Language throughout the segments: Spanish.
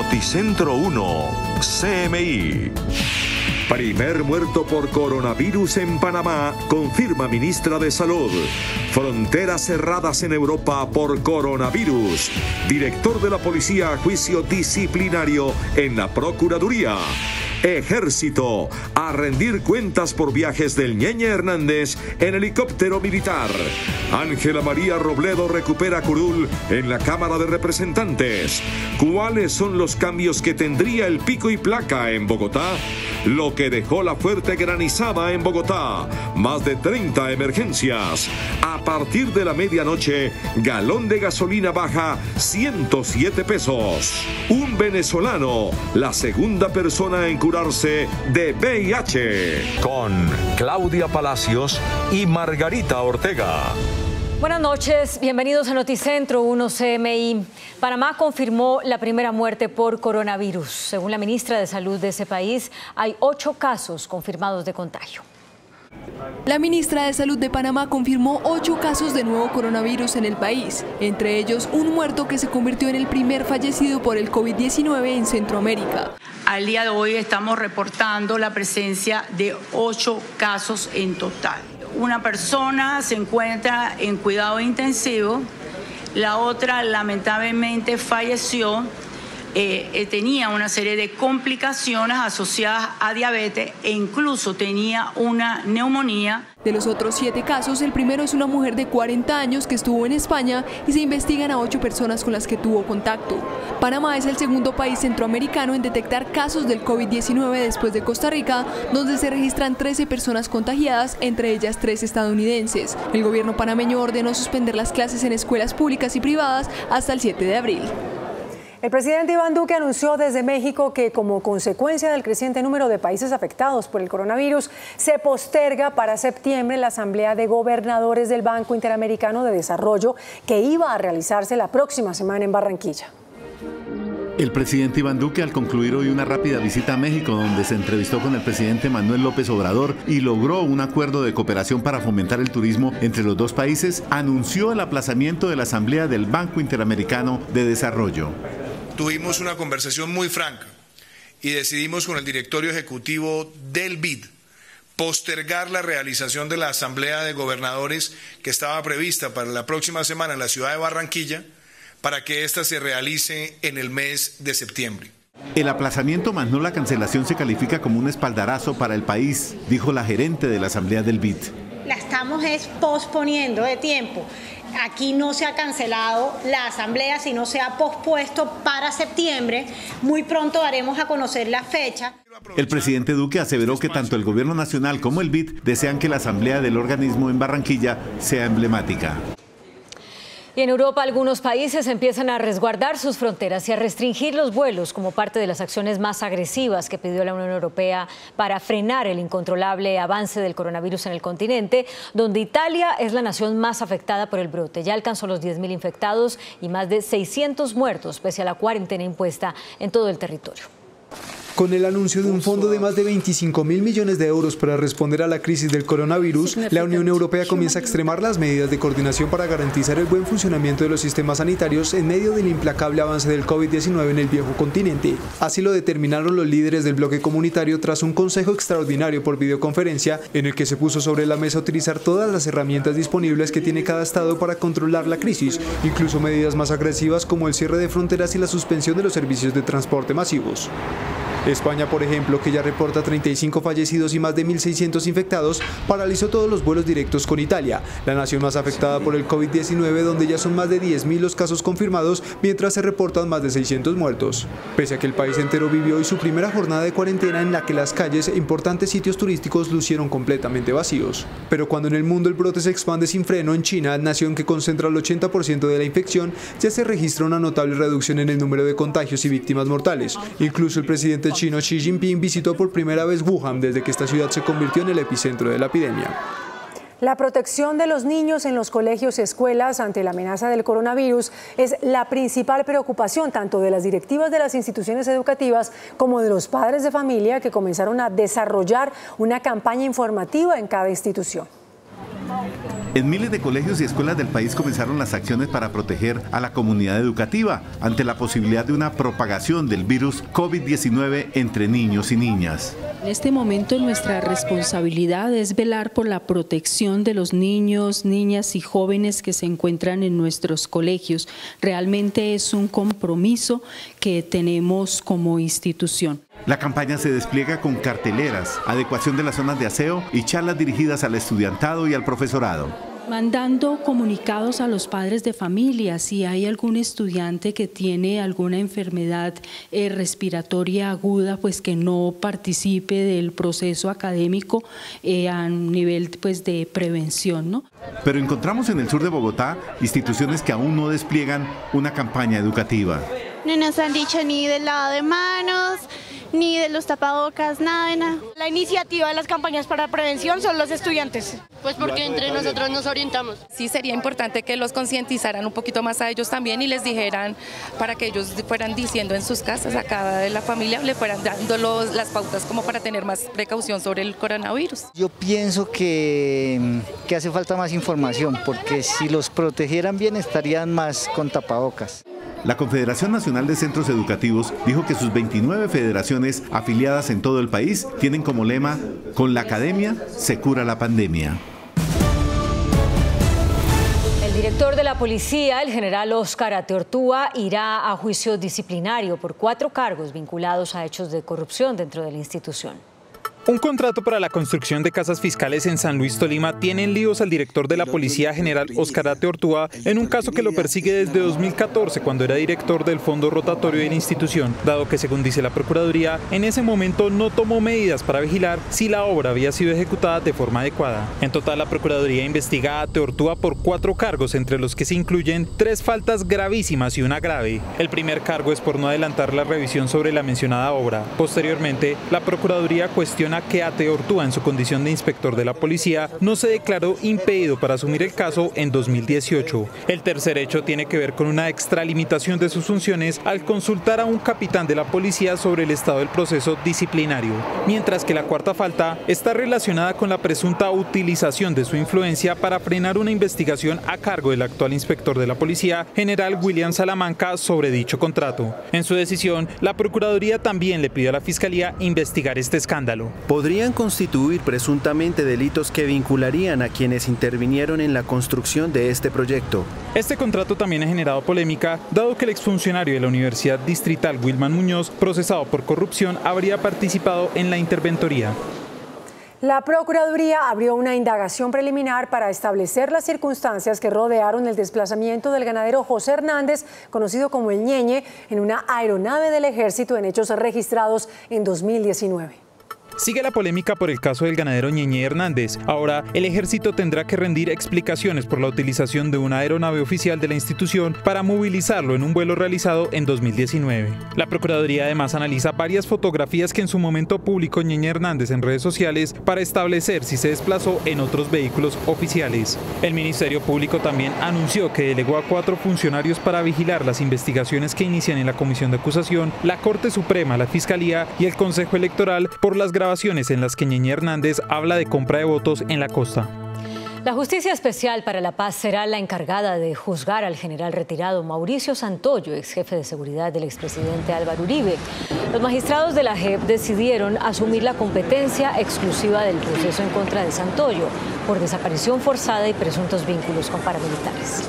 Noticentro 1, CMI. Primer muerto por coronavirus en Panamá, confirma ministra de Salud. Fronteras cerradas en Europa por coronavirus. Director de la policía a juicio disciplinario en la Procuraduría. Ejército, a rendir cuentas por viajes del Ñeñe Hernández en helicóptero militar. Ángela María Robledo recupera curul en la Cámara de Representantes. ¿Cuáles son los cambios que tendría el pico y placa en Bogotá? Lo que dejó la fuerte granizada en Bogotá. Más de 30 emergencias. A partir de la medianoche, galón de gasolina baja 107 pesos. Un venezolano, la segunda persona en curarse de VIH. Con Claudia Palacios y Margarita Ortega. Buenas noches, bienvenidos a Noticentro 1 CMI. Panamá confirmó la primera muerte por coronavirus. Según la ministra de Salud de ese país, hay 8 casos confirmados de contagio. La ministra de Salud de Panamá confirmó 8 casos de nuevo coronavirus en el país, entre ellos un muerto que se convirtió en el primer fallecido por el COVID-19 en Centroamérica. Al día de hoy estamos reportando la presencia de 8 casos en total. Una persona se encuentra en cuidado intensivo, la otra lamentablemente falleció, tenía una serie de complicaciones asociadas a diabetes e incluso tenía una neumonía. De los otros 7 casos, el primero es una mujer de 40 años que estuvo en España y se investigan a 8 personas con las que tuvo contacto. Panamá es el segundo país centroamericano en detectar casos del COVID-19 después de Costa Rica, donde se registran 13 personas contagiadas, entre ellas 3 estadounidenses. El gobierno panameño ordenó suspender las clases en escuelas públicas y privadas hasta el 7 de abril. El presidente Iván Duque anunció desde México que, como consecuencia del creciente número de países afectados por el coronavirus, se posterga para septiembre la Asamblea de Gobernadores del Banco Interamericano de Desarrollo, que iba a realizarse la próxima semana en Barranquilla. El presidente Iván Duque, al concluir hoy una rápida visita a México, donde se entrevistó con el presidente Manuel López Obrador y logró un acuerdo de cooperación para fomentar el turismo entre los dos países, anunció el aplazamiento de la Asamblea del Banco Interamericano de Desarrollo. Tuvimos una conversación muy franca y decidimos con el directorio ejecutivo del BID postergar la realización de la Asamblea de Gobernadores que estaba prevista para la próxima semana en la ciudad de Barranquilla, para que ésta se realice en el mes de septiembre. El aplazamiento más no la cancelación se califica como un espaldarazo para el país, dijo la gerente de la Asamblea del BID. La estamos posponiendo de tiempo. Aquí no se ha cancelado la asamblea, sino se ha pospuesto para septiembre. Muy pronto daremos a conocer la fecha. El presidente Duque aseveró que tanto el gobierno nacional como el BID desean que la asamblea del organismo en Barranquilla sea emblemática. Y en Europa algunos países empiezan a resguardar sus fronteras y a restringir los vuelos como parte de las acciones más agresivas que pidió la Unión Europea para frenar el incontrolable avance del coronavirus en el continente, donde Italia es la nación más afectada por el brote. Ya alcanzó los 10.000 infectados y más de 600 muertos, pese a la cuarentena impuesta en todo el territorio. Con el anuncio de un fondo de más de 25.000 millones de euros para responder a la crisis del coronavirus, la Unión Europea comienza a extremar las medidas de coordinación para garantizar el buen funcionamiento de los sistemas sanitarios en medio del implacable avance del COVID-19 en el viejo continente. Así lo determinaron los líderes del bloque comunitario tras un consejo extraordinario por videoconferencia en el que se puso sobre la mesa utilizar todas las herramientas disponibles que tiene cada estado para controlar la crisis, incluso medidas más agresivas como el cierre de fronteras y la suspensión de los servicios de transporte masivos. España, por ejemplo, que ya reporta 35 fallecidos y más de 1.600 infectados, paralizó todos los vuelos directos con Italia, la nación más afectada por el COVID-19, donde ya son más de 10.000 los casos confirmados, mientras se reportan más de 600 muertos. Pese a que el país entero vivió hoy su primera jornada de cuarentena en la que las calles e importantes sitios turísticos lucieron completamente vacíos. Pero cuando en el mundo el brote se expande sin freno, en China, nación que concentra el 80% de la infección, ya se registra una notable reducción en el número de contagios y víctimas mortales. Incluso el presidente chino Xi Jinping visitó por primera vez Wuhan desde que esta ciudad se convirtió en el epicentro de la epidemia. La protección de los niños en los colegios y escuelas ante la amenaza del coronavirus es la principal preocupación tanto de las directivas de las instituciones educativas como de los padres de familia, que comenzaron a desarrollar una campaña informativa en cada institución. En miles de colegios y escuelas del país comenzaron las acciones para proteger a la comunidad educativa ante la posibilidad de una propagación del virus COVID-19 entre niños y niñas. En este momento nuestra responsabilidad es velar por la protección de los niños, niñas y jóvenes que se encuentran en nuestros colegios. Realmente es un compromiso que tenemos como institución. La campaña se despliega con carteleras, adecuación de las zonas de aseo y charlas dirigidas al estudiantado y al profesorado. Mandando comunicados a los padres de familia si hay algún estudiante que tiene alguna enfermedad respiratoria aguda, pues que no participe del proceso académico a nivel pues de prevención, ¿no? Pero encontramos en el sur de Bogotá instituciones que aún no despliegan una campaña educativa. No nos han dicho ni del lavado de manos, ni de los tapabocas, nada de nada. La iniciativa de las campañas para prevención son los estudiantes. Pues porque entre nosotros nos orientamos. Sí, sería importante que los concientizaran un poquito más a ellos también y les dijeran para que ellos fueran diciendo en sus casas, a cada de la familia, le fueran dando las pautas como para tener más precaución sobre el coronavirus. Yo pienso que hace falta más información, porque si los protegieran bien estarían más con tapabocas. La Confederación Nacional de Centros Educativos dijo que sus 29 federaciones afiliadas en todo el país tienen como lema: con la academia se cura la pandemia. El director de la policía, el general Óscar Ateortúa, irá a juicio disciplinario por 4 cargos vinculados a hechos de corrupción dentro de la institución. Un contrato para la construcción de casas fiscales en San Luis, Tolima, tiene en líos al director de la policía, general Óscar Ateortúa, en un caso que lo persigue desde 2014, cuando era director del fondo rotatorio de la institución, dado que, según dice la Procuraduría, en ese momento no tomó medidas para vigilar si la obra había sido ejecutada de forma adecuada. En total, la Procuraduría investiga a Ateortúa por 4 cargos, entre los que se incluyen 3 faltas gravísimas y una grave. El primer cargo es por no adelantar la revisión sobre la mencionada obra. Posteriormente, la Procuraduría cuestiona que Ateortúa, en su condición de inspector de la policía, no se declaró impedido para asumir el caso en 2018. El tercer hecho tiene que ver con una extralimitación de sus funciones al consultar a un capitán de la policía sobre el estado del proceso disciplinario, mientras que la cuarta falta está relacionada con la presunta utilización de su influencia para frenar una investigación a cargo del actual inspector de la policía, general William Salamanca, sobre dicho contrato. En su decisión, la Procuraduría también le pidió a la Fiscalía investigar este escándalo. Podrían constituir presuntamente delitos que vincularían a quienes intervinieron en la construcción de este proyecto. Este contrato también ha generado polémica, dado que el exfuncionario de la Universidad Distrital, Wilman Muñoz, procesado por corrupción, habría participado en la interventoría. La Procuraduría abrió una indagación preliminar para establecer las circunstancias que rodearon el desplazamiento del ganadero José Hernández, conocido como el Ñeñe, en una aeronave del Ejército en hechos registrados en 2019. Sigue la polémica por el caso del ganadero Ñeñe Hernández. Ahora, el Ejército tendrá que rendir explicaciones por la utilización de una aeronave oficial de la institución para movilizarlo en un vuelo realizado en 2019. La Procuraduría además analiza varias fotografías que en su momento publicó Ñeñe Hernández en redes sociales para establecer si se desplazó en otros vehículos oficiales. El Ministerio Público también anunció que delegó a 4 funcionarios para vigilar las investigaciones que inician en la Comisión de Acusación, la Corte Suprema, la Fiscalía y el Consejo Electoral por las grabaciones en las que Ñeñe Hernández habla de compra de votos en la costa. La Justicia Especial para la Paz será la encargada de juzgar al general retirado Mauricio Santoyo, ex jefe de seguridad del expresidente Álvaro Uribe. Los magistrados de la JEP decidieron asumir la competencia exclusiva del proceso en contra de Santoyo por desaparición forzada y presuntos vínculos con paramilitares.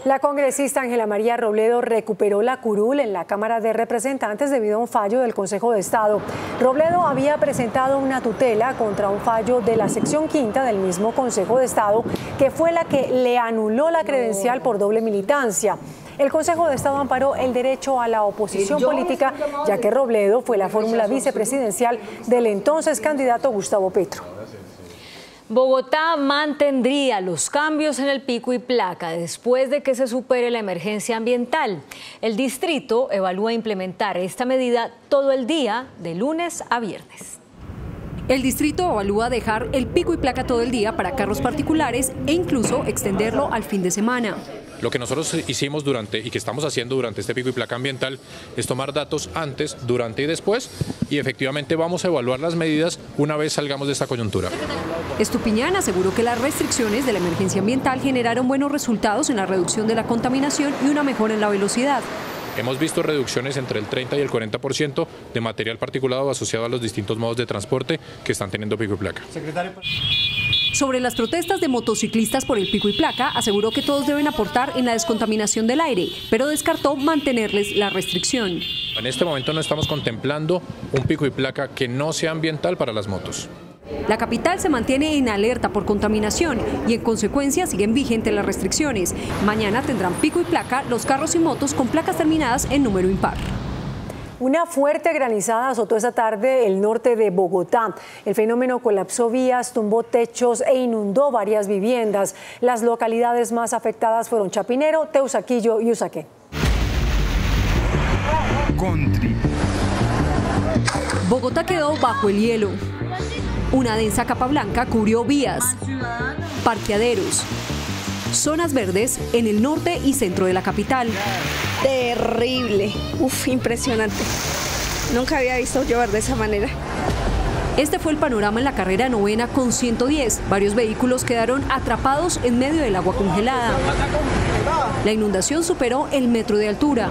La congresista Ángela María Robledo recuperó la curul en la Cámara de Representantes debido a un fallo del Consejo de Estado. Robledo había presentado una tutela contra un fallo de la sección 5ª del mismo Consejo de Estado, que fue la que le anuló la credencial por doble militancia. El Consejo de Estado amparó el derecho a la oposición política, ya que Robledo fue la fórmula vicepresidencial del entonces candidato Gustavo Petro. Bogotá mantendría los cambios en el pico y placa después de que se supere la emergencia ambiental. El distrito evalúa implementar esta medida todo el día, de lunes a viernes. El distrito evalúa dejar el pico y placa todo el día para carros particulares e incluso extenderlo al fin de semana. Lo que nosotros hicimos y que estamos haciendo durante este pico y placa ambiental es tomar datos antes, durante y después, y efectivamente vamos a evaluar las medidas una vez salgamos de esta coyuntura. Estupiñán aseguró que las restricciones de la emergencia ambiental generaron buenos resultados en la reducción de la contaminación y una mejora en la velocidad. Hemos visto reducciones entre el 30 y el 40% de material particulado asociado a los distintos modos de transporte que están teniendo pico y placa. Sobre las protestas de motociclistas por el pico y placa, aseguró que todos deben aportar en la descontaminación del aire, pero descartó mantenerles la restricción. En este momento no estamos contemplando un pico y placa que no sea ambiental para las motos. La capital se mantiene en alerta por contaminación y en consecuencia siguen vigentes las restricciones. Mañana tendrán pico y placa los carros y motos con placas terminadas en número impar. Una fuerte granizada azotó esta tarde el norte de Bogotá. El fenómeno colapsó vías, tumbó techos e inundó varias viviendas. Las localidades más afectadas fueron Chapinero, Teusaquillo y Usaquén. Bogotá quedó bajo el hielo. Una densa capa blanca cubrió vías, parqueaderos, zonas verdes en el norte y centro de la capital. Terrible, impresionante. Nunca había visto llover de esa manera. Este fue el panorama en la carrera novena con 110. Varios vehículos quedaron atrapados en medio del agua congelada. La inundación superó el metro de altura.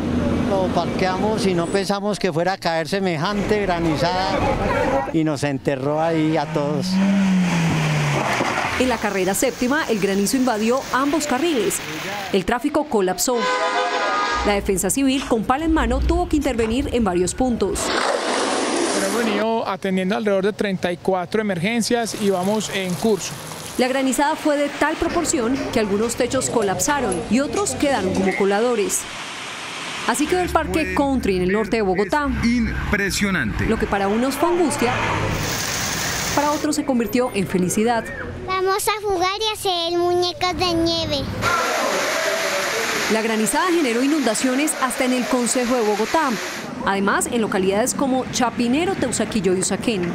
Lo parqueamos y no pensamos que fuera a caer semejante granizada y nos enterró ahí a todos. En la carrera séptima, el granizo invadió ambos carriles. El tráfico colapsó. La Defensa Civil, con pala en mano, tuvo que intervenir en varios puntos. Hemos venido atendiendo alrededor de 34 emergencias y vamos en curso. La granizada fue de tal proporción que algunos techos colapsaron y otros quedaron como coladores. Así quedó el Parque Country en el norte de Bogotá. Impresionante. Lo que para unos fue angustia, para otros se convirtió en felicidad. Vamos a jugar y hacer muñecas de nieve. La granizada generó inundaciones hasta en el Concejo de Bogotá. Además, en localidades como Chapinero, Teusaquillo y Usaquén.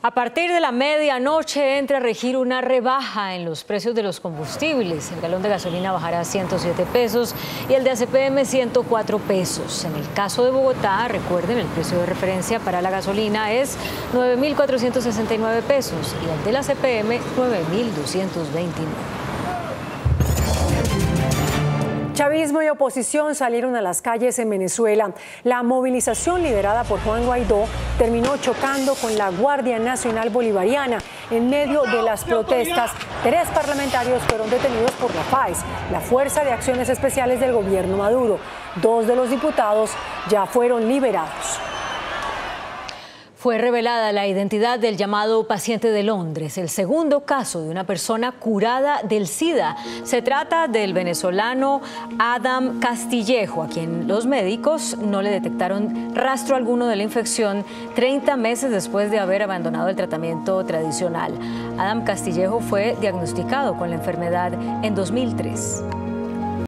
A partir de la medianoche entra a regir una rebaja en los precios de los combustibles. El galón de gasolina bajará a 107 pesos y el de ACPM 104 pesos. En el caso de Bogotá, recuerden, el precio de referencia para la gasolina es 9.469 pesos y el de la ACPM 9.229. Chavismo y oposición salieron a las calles en Venezuela. La movilización liderada por Juan Guaidó terminó chocando con la Guardia Nacional Bolivariana. En medio de las protestas, 3 parlamentarios fueron detenidos por la FAES, la Fuerza de Acciones Especiales del gobierno Maduro. 2 de los diputados ya fueron liberados. Fue revelada la identidad del llamado paciente de Londres, el segundo caso de una persona curada del SIDA. Se trata del venezolano Adam Castillejo, a quien los médicos no le detectaron rastro alguno de la infección 30 meses después de haber abandonado el tratamiento tradicional. Adam Castillejo fue diagnosticado con la enfermedad en 2003.